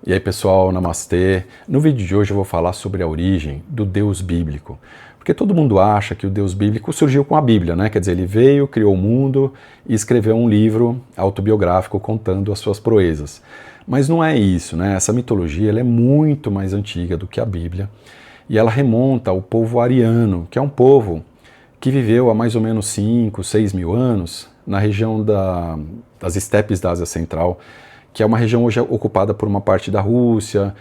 E aí pessoal, namastê. No vídeo de hoje eu vou falar sobre a origem do Deus bíblico. Porque todo mundo acha que o Deus bíblico surgiu com a Bíblia, né? Quer dizer, ele veio, criou o mundo e escreveu um livro autobiográfico contando as suas proezas. Mas não é isso, né? Essa mitologia ela é muito mais antiga do que a Bíblia e ela remonta ao povo ariano, que é um povo que viveu há mais ou menos 5, 6 mil anos na região das estepes da Ásia Central, que é uma região hoje ocupada por uma parte da Rússia,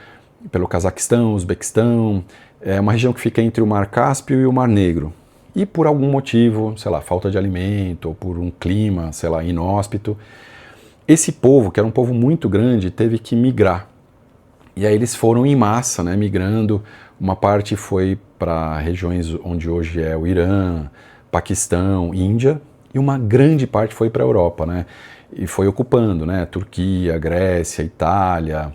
pelo Cazaquistão, Uzbequistão, é uma região que fica entre o Mar Cáspio e o Mar Negro. E por algum motivo, sei lá, falta de alimento, ou por um clima, sei lá, inóspito, esse povo, que era um povo muito grande, teve que migrar. E aí eles foram em massa, né, migrando. Uma parte foi para regiões onde hoje é o Irã, Paquistão, Índia, e uma grande parte foi para a Europa, né? E foi ocupando, né? Turquia, Grécia, Itália,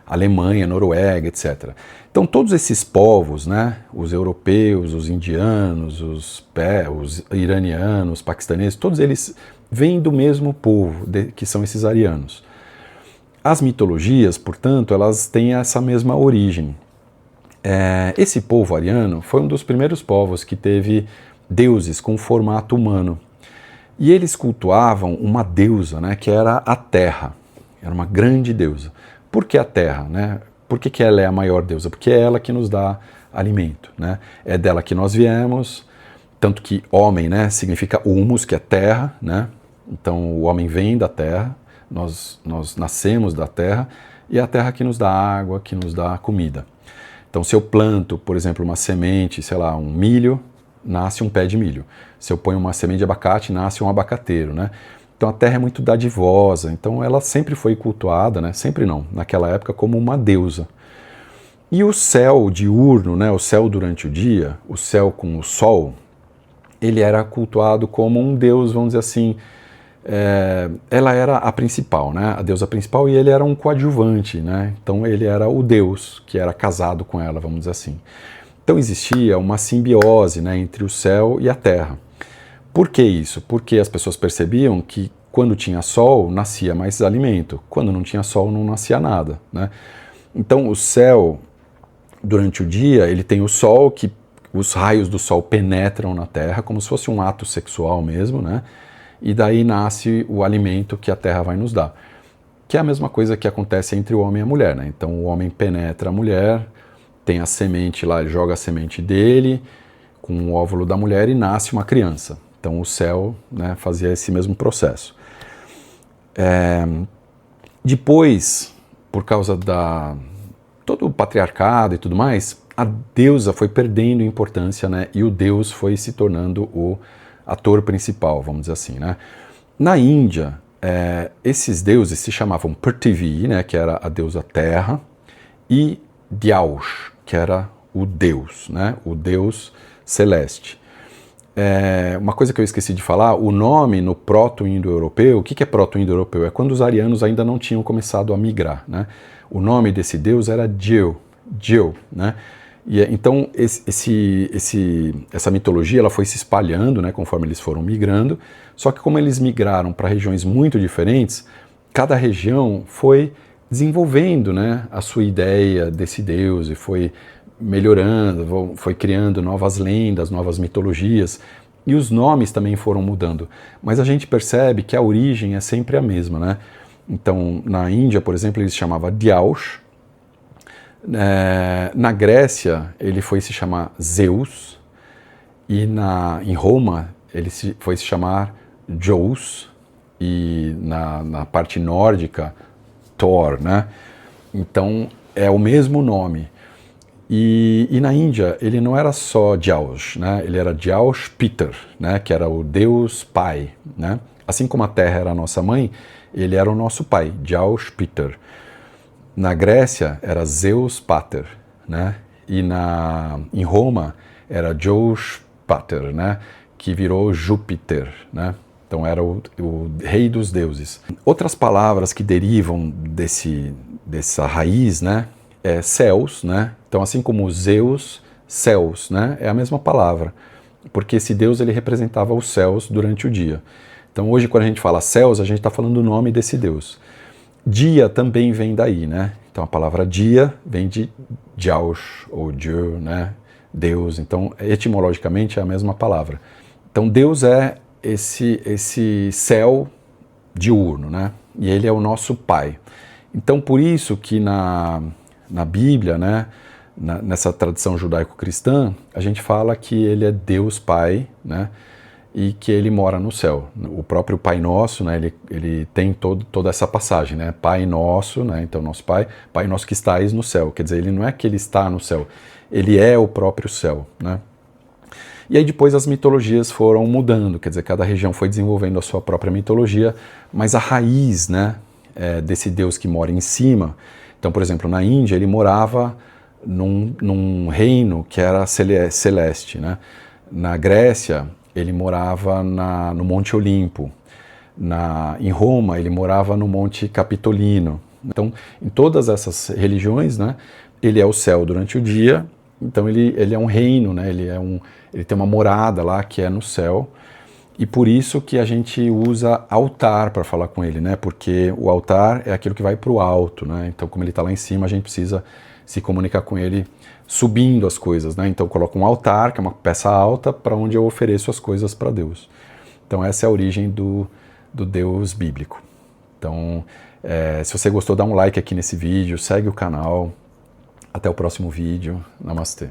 Alemanha, Noruega, etc. Então todos esses povos, né? Os europeus, os indianos, os iranianos, os paquistaneses, todos eles vêm do mesmo povo, que são esses arianos. As mitologias, portanto, elas têm essa mesma origem. Esse povo ariano foi um dos primeiros povos que teve deuses com formato humano. E eles cultuavam uma deusa, né, que era a Terra. Era uma grande deusa. Por que a Terra? Né? Por que ela é a maior deusa? Porque é ela que nos dá alimento. Né? É dela que nós viemos, tanto que homem, né, significa humus, que é terra. Né? Então o homem vem da terra, nós nascemos da terra, e é a terra que nos dá água, que nos dá comida. Então se eu planto, por exemplo, uma semente, sei lá, um milho, nasce um pé de milho. Se eu ponho uma semente de abacate, nasce um abacateiro, né? Então a terra é muito dadivosa, então ela sempre foi cultuada, né? Sempre não, naquela época como uma deusa. E o céu diurno, né? O céu durante o dia, o céu com o sol, ele era cultuado como um deus, vamos dizer assim, ela era a principal, né? A deusa principal, e ele era um coadjuvante, né? Então ele era o deus que era casado com ela, vamos dizer assim. Então existia uma simbiose, né, entre o céu e a terra. Por que isso? Porque as pessoas percebiam que quando tinha sol, nascia mais alimento. Quando não tinha sol, não nascia nada. Né? Então o céu, durante o dia, ele tem o sol, que os raios do sol penetram na terra, como se fosse um ato sexual mesmo, né? E daí nasce o alimento que a terra vai nos dar. Que é a mesma coisa que acontece entre o homem e a mulher. Né? Então o homem penetra a mulher, tem a semente lá, ele joga a semente dele com o óvulo da mulher e nasce uma criança. Então o céu, né, fazia esse mesmo processo. Depois, por causa todo o patriarcado e tudo mais, a deusa foi perdendo importância, né, e o deus foi se tornando o ator principal, vamos dizer assim. Né. Na Índia, esses deuses se chamavam Prithvi, né, que era a deusa terra, e Dyaus, que era o Deus, né? O Deus celeste. Uma coisa que eu esqueci de falar, o nome no proto-indo-europeu, o que é proto-indo-europeu? É quando os arianos ainda não tinham começado a migrar, né? O nome desse Deus era Jeu, né? E então essa mitologia ela foi se espalhando, né, conforme eles foram migrando, só que como eles migraram para regiões muito diferentes, cada região foi desenvolvendo, né, a sua ideia desse Deus e foi melhorando, foi criando novas lendas, novas mitologias, e os nomes também foram mudando. Mas a gente percebe que a origem é sempre a mesma, né? Então, na Índia, por exemplo, ele se chamava Dyaus. Na Grécia, ele foi se chamar Zeus. E em Roma, ele foi se chamar Jous. E na parte nórdica, Thor, né? Então é o mesmo nome. E na Índia ele não era só Dyaus, né? Ele era Dyaus Pitar, né? Que era o Deus Pai, né? Assim como a Terra era a nossa mãe, ele era o nosso pai, Dyaus Pitar. Na Grécia era Zeus Pater, né? E em Roma era Jous Pater, né? Que virou Júpiter, né? Então era o rei dos deuses. Outras palavras que derivam dessa raiz, né, é céus, né? Então assim como Zeus, céus, né, é a mesma palavra, porque esse deus ele representava os céus durante o dia. Então hoje quando a gente fala céus, a gente está falando o nome desse deus. Dia também vem daí, né? Então a palavra dia vem de Dios ou Dieu, né? Deus. Então etimologicamente é a mesma palavra. Então Deus é esse céu diurno, né? E ele é o nosso Pai. Então por isso que na Bíblia, né? Nessa tradição judaico-cristã, a gente fala que ele é Deus Pai, né? E que ele mora no céu. O próprio Pai Nosso, né, ele tem toda essa passagem, né, Pai Nosso, né, então nosso Pai, Pai Nosso que estais no céu, quer dizer, ele não é que ele está no céu, ele é o próprio céu, né. E aí depois as mitologias foram mudando, quer dizer, cada região foi desenvolvendo a sua própria mitologia, mas a raiz, né, desse Deus que mora em cima, então, por exemplo, na Índia ele morava num reino que era celeste, né, na Grécia ele morava no Monte Olimpo. Em Roma, ele morava no Monte Capitolino. Então, em todas essas religiões, né, ele é o céu durante o dia, então ele é um reino, né, ele tem uma morada lá que é no céu, e por isso que a gente usa altar para falar com ele, né, porque o altar é aquilo que vai para o alto, né, então como ele está lá em cima, a gente precisa se comunicar com ele subindo as coisas, né? Então eu coloco um altar, que é uma peça alta, para onde eu ofereço as coisas para Deus. Então essa é a origem do Deus bíblico. Então, se você gostou, dá um like aqui nesse vídeo, segue o canal. Até o próximo vídeo. Namastê.